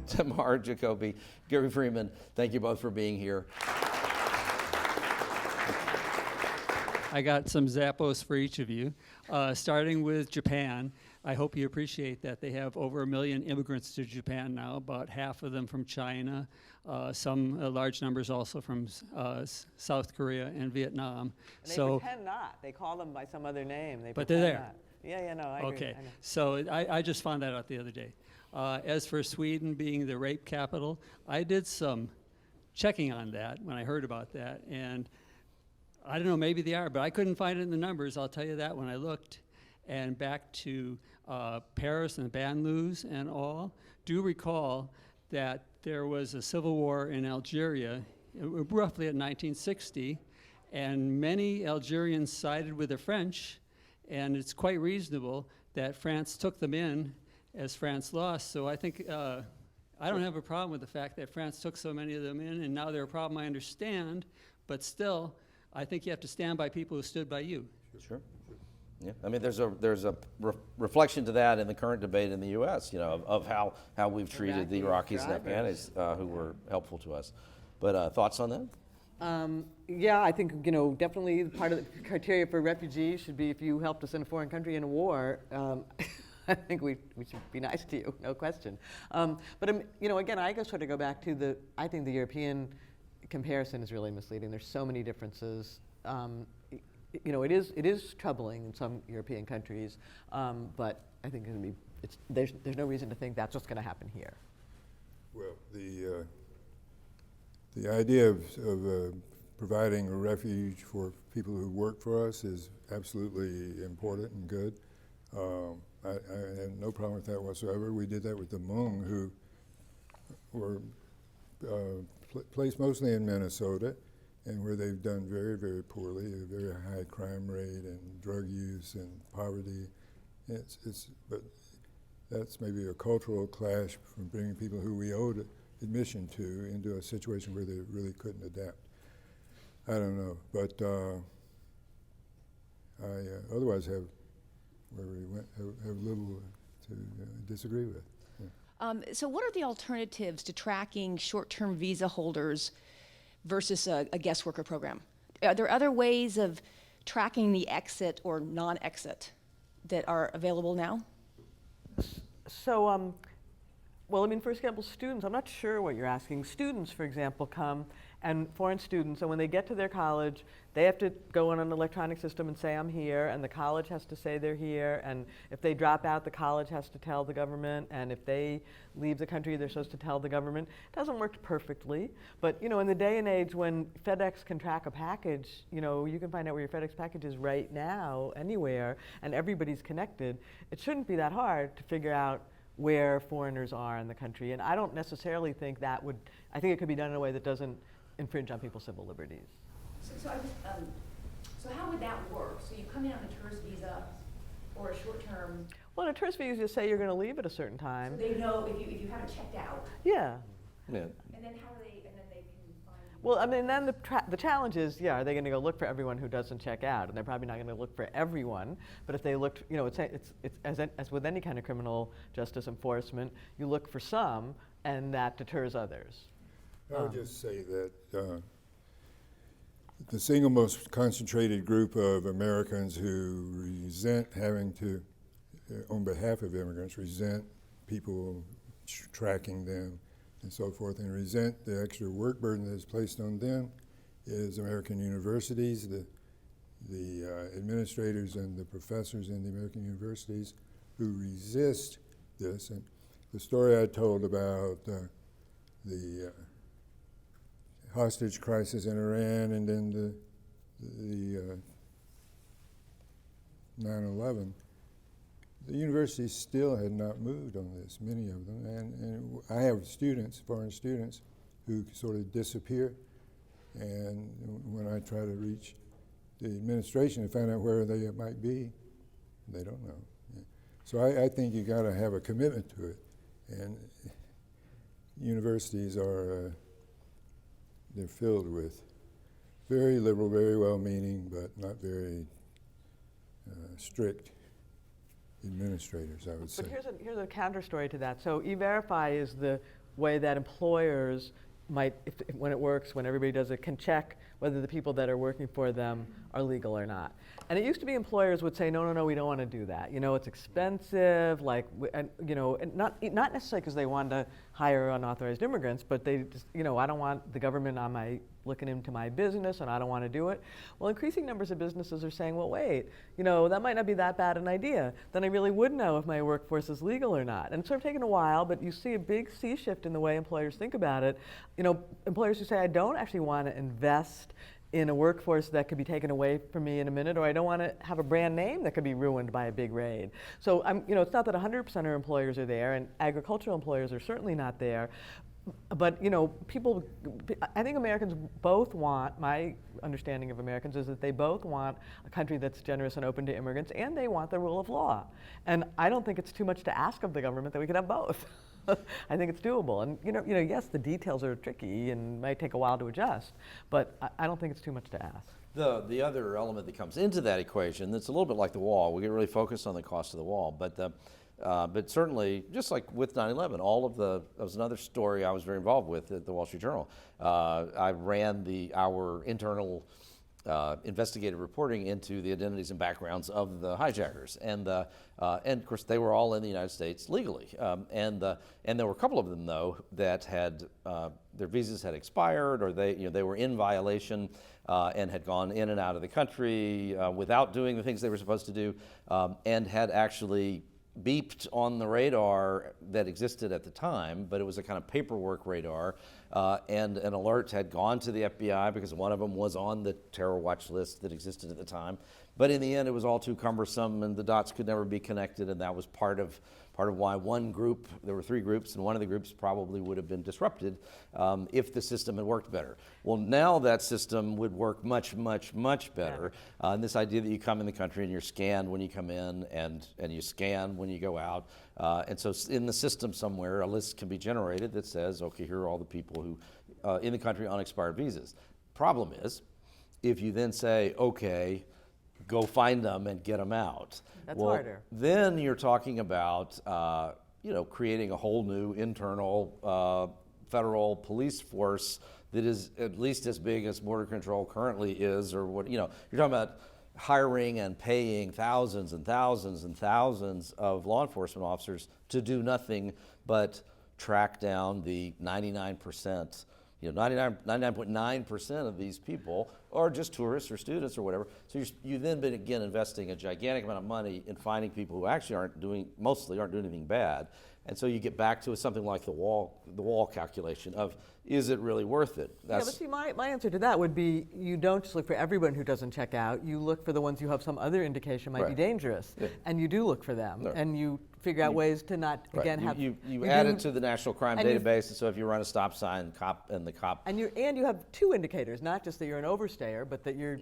Tamar Jacoby, Gary Freeman, thank you both for being here. I got some Zappos for each of you, starting with Japan. I hope you appreciate that they have over 1 million immigrants to Japan now, about half of them from China, some large numbers also from South Korea and Vietnam. And they pretend not. They call them by some other name. But they're there. Not. Yeah, no, I agree. Okay, I know. so I just found that out the other day. As for Sweden being the rape capital, I did some checking on that when I heard about that, and I don't know, maybe they are, but I couldn't find it in the numbers. I'll tell you that when I looked. And back to Paris and Banlieues and all, do recall that there was a civil war in Algeria, roughly at 1960, and many Algerians sided with the French, and it's quite reasonable that France took them in as France lost. So I think, I don't have a problem with the fact that France took so many of them in, and now they're a problem, I understand, but still, I think you have to stand by people who stood by you. Sure. Yeah, I mean, there's a reflection to that in the current debate in the U.S. You know, of how we've treated the Iraqis and Afghans who were helpful to us. But thoughts on that? Yeah, I think definitely part of the criteria for refugees should be if you helped us in a foreign country in a war. I think we should be nice to you, no question. But again, I guess sort of go back to I think the European comparison is really misleading. There's so many differences. It is troubling in some European countries, but I think there's no reason to think that's what's going to happen here. Well, the idea of providing a refuge for people who work for us is absolutely important and good. I have no problem with that whatsoever. We did that with the Hmong, who were placed mostly in Minnesota, and where they've done very, very poorly, a very high crime rate and drug use and poverty. But that's maybe a cultural clash from bringing people who we owed admission to into a situation where they really couldn't adapt. I don't know, but I otherwise have where we went have little to disagree with. Yeah. So what are the alternatives to tracking short-term visa holders versus a guest worker program? Are there other ways of tracking the exit or non-exit that are available now? So, for example, students, I'm not sure what you're asking. Students, for example, come, and foreign students, and when they get to their college, they have to go on an electronic system and say, I'm here, and the college has to say they're here, and if they drop out, the college has to tell the government, and if they leave the country, they're supposed to tell the government. It doesn't work perfectly, but in the day and age when FedEx can track a package, you can find out where your FedEx package is right now, anywhere, and everybody's connected. It shouldn't be that hard to figure out where foreigners are in the country, and I don't necessarily think I think it could be done in a way that doesn't infringe on people's civil liberties. So how would that work? So you come in on a tourist visa or a short-term? Well, a tourist visa, you say you're going to leave at a certain time. So they know if you haven't checked out. Yeah. Yeah. And then how do they? And then they can find. Well, then the challenge is, are they going to go look for everyone who doesn't check out? And they're probably not going to look for everyone. But if they looked, it's as with any kind of criminal justice enforcement, you look for some, and that deters others. I would just say that the single most concentrated group of Americans who resent having to, on behalf of immigrants, resent people tracking them and so forth, and resent the extra work burden that is placed on them is American universities, the administrators and the professors in the American universities who resist this. And the story I told about the hostage crisis in Iran and then the 9/11, the universities still had not moved on this, many of them. And I have students, foreign students, who sort of disappear. And when I try to reach the administration to find out where they might be, they don't know. Yeah. So I think you got to have a commitment to it. And universities are they're filled with very liberal, very well-meaning, but not very strict administrators, I would say. But here's a counter story to that. So E-Verify is the way that employers might, when it works, when everybody does it, can check whether the people that are working for them are legal or not. And it used to be employers would say, no, we don't want to do that. It's expensive, and not necessarily because they wanted to hire unauthorized immigrants, but they just, I don't want the government looking into my business, and I don't want to do it. Well, increasing numbers of businesses are saying, well, wait, that might not be that bad an idea. Then I really would know if my workforce is legal or not. And it's sort of taken a while, but you see a big sea shift in the way employers think about it. Employers who say, I don't actually want to invest in a workforce that could be taken away from me in a minute, or I don't want to have a brand name that could be ruined by a big raid. So it's not that 100% of employers are there, and agricultural employers are certainly not there. But I think Americans both want, my understanding of Americans is that they both want a country that's generous and open to immigrants, and they want the rule of law. And I don't think it's too much to ask of the government that we could have both. I think it's doable. And yes, the details are tricky and might take a while to adjust, but I don't think it's too much to ask. The other element that comes into that equation, that's a little bit like the wall. We get really focused on the cost of the wall, but certainly, just like with 9/11, that was another story I was very involved with at the Wall Street Journal. I ran our internal investigative reporting into the identities and backgrounds of the hijackers, and of course they were all in the United States legally, and there were a couple of them though that had their visas had expired, or they were in violation and had gone in and out of the country without doing the things they were supposed to do, and had actually beeped on the radar that existed at the time, but it was a kind of paperwork radar, and an alert had gone to the FBI because one of them was on the terror watch list that existed at the time. But in the end, it was all too cumbersome, and the dots could never be connected, and that was part of why one group, there were three groups, and one of the groups probably would have been disrupted if the system had worked better. Well, now that system would work much, much, much better. Yeah. And this idea that you come in the country and you're scanned when you come in, and you scan when you go out. And so in the system somewhere, a list can be generated that says, okay, here are all the people who in the country on expired visas. Problem is, if you then say, okay, go find them and get them out. That's harder. Then you're talking about creating a whole new internal federal police force that is at least as big as border control currently is, or what you're talking about hiring and paying thousands and thousands and thousands of law enforcement officers to do nothing but track down the 99%. 99.9% of these people are just tourists or students or whatever. So you then been again investing a gigantic amount of money in finding people who actually mostly aren't doing anything bad. And so you get back to something like the wall calculation of, is it really worth it? Yeah, but see, my answer to that would be, you don't just look for everyone who doesn't check out. You look for the ones who have some other indication might be dangerous, and you do look for them, and you figure out ways to not again have. You add it to the national crime database, and so if you run a stop sign, the cop. And you have two indicators, not just that you're an overstayer, but that you're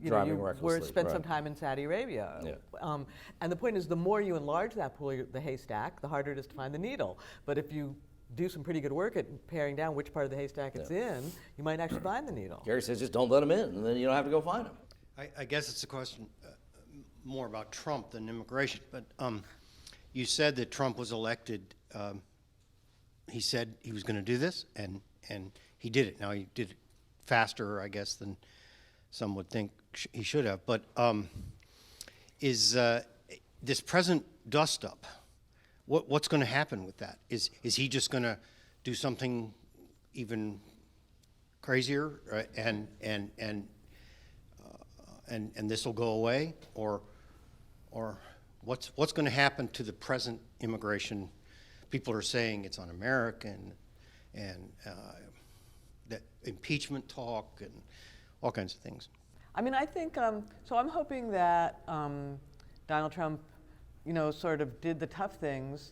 driving recklessly. Spent some time in Saudi Arabia. Yeah. And the point is, the more you enlarge that pool, the haystack, the harder it is to find the needle. But if you do some pretty good work at paring down which part of the haystack it's in, you might actually find the needle. Gary says just don't let them in, and then you don't have to go find them. I guess it's a question more about Trump than immigration, but you said that Trump was elected, he said he was going to do this, and he did it. Now, he did it faster, I guess, than some would think he should have, but is this present dust-up, what's going to happen with that? Is he just going to do something even crazier, and this will go away, or what's going to happen to the present immigration? People are saying it's un-American, and that impeachment talk and all kinds of things. I mean, I think so. I'm hoping that Donald Trump, sort of did the tough things,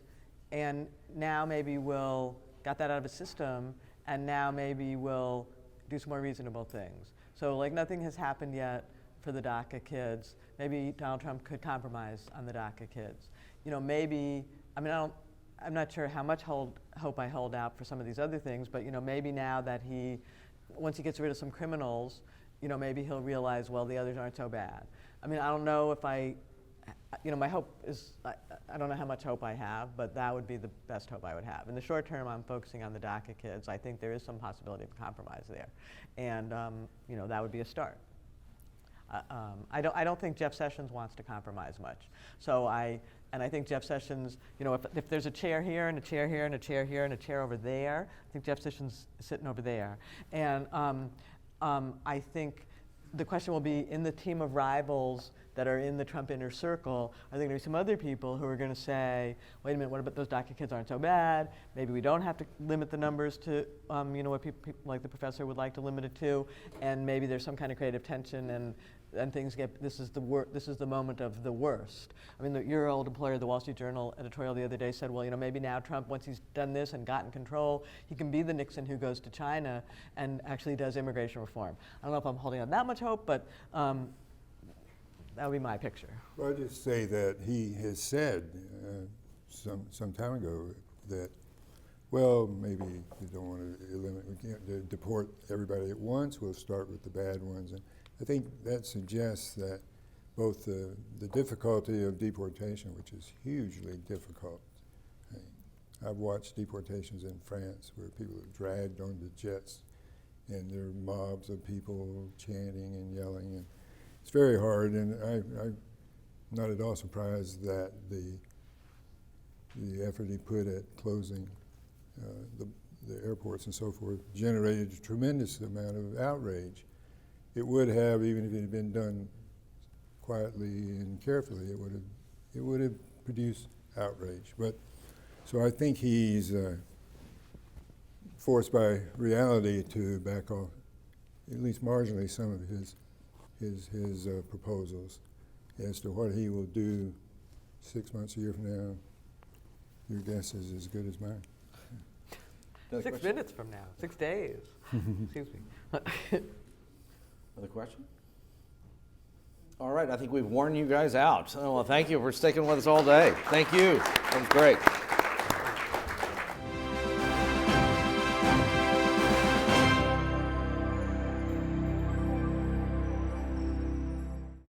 and now maybe got that out of his system, and now maybe will do some more reasonable things. So, like, nothing has happened yet for the DACA kids. Maybe Donald Trump could compromise on the DACA kids. Maybe, I'm not sure how much hope I hold out for some of these other things, but, maybe now that once he gets rid of some criminals, maybe he'll realize, well, the others aren't so bad. I don't know if I you know, my hope is, I don't know how much hope I have, but that would be the best hope I would have. In the short term, I'm focusing on the DACA kids. I think there is some possibility of compromise there. And, you know, that would be a start. I don't think Jeff Sessions wants to compromise much. So I think Jeff Sessions, you know, if there's a chair here and a chair here and a chair here and a chair over there, I think Jeff Sessions is sitting over there. And I think the question will be, in the team of rivals that are in the Trump inner circle, I think there's some other people who are going to say, wait a minute, what about those DACA kids aren't so bad? Maybe we don't have to limit the numbers to, you know, what people like the professor would like to limit it to, and maybe there's some kind of creative tension, and things get, this is the moment of the worst. I mean, your old employer, the Wall Street Journal editorial the other day said, well, you know, maybe now Trump, once he's done this and gotten control, he can be the Nixon who goes to China and actually does immigration reform. I don't know if I'm holding out that much hope, but that would be my picture. Well, I'll just say that he has said some time ago that, well, maybe we don't want to we can't deport everybody at once. We'll start with the bad ones. And I think that suggests that both the difficulty of deportation, which is hugely difficult. I've watched deportations in France where people are dragged onto jets and there are mobs of people chanting and yelling, and it's very hard, and I'm not at all surprised that the effort he put at closing the airports and so forth generated a tremendous amount of outrage. It would have, even if it had been done quietly and carefully, it would have produced outrage. But so I think he's forced by reality to back off, at least marginally, some of his proposals. As to what he will do 6 months, a year from now, your guess is as good as mine. 6 minutes from now, 6 days. Excuse me. Another question? All right, I think we've worn you guys out. So, well, thank you for sticking with us all day. Thank you. That was great.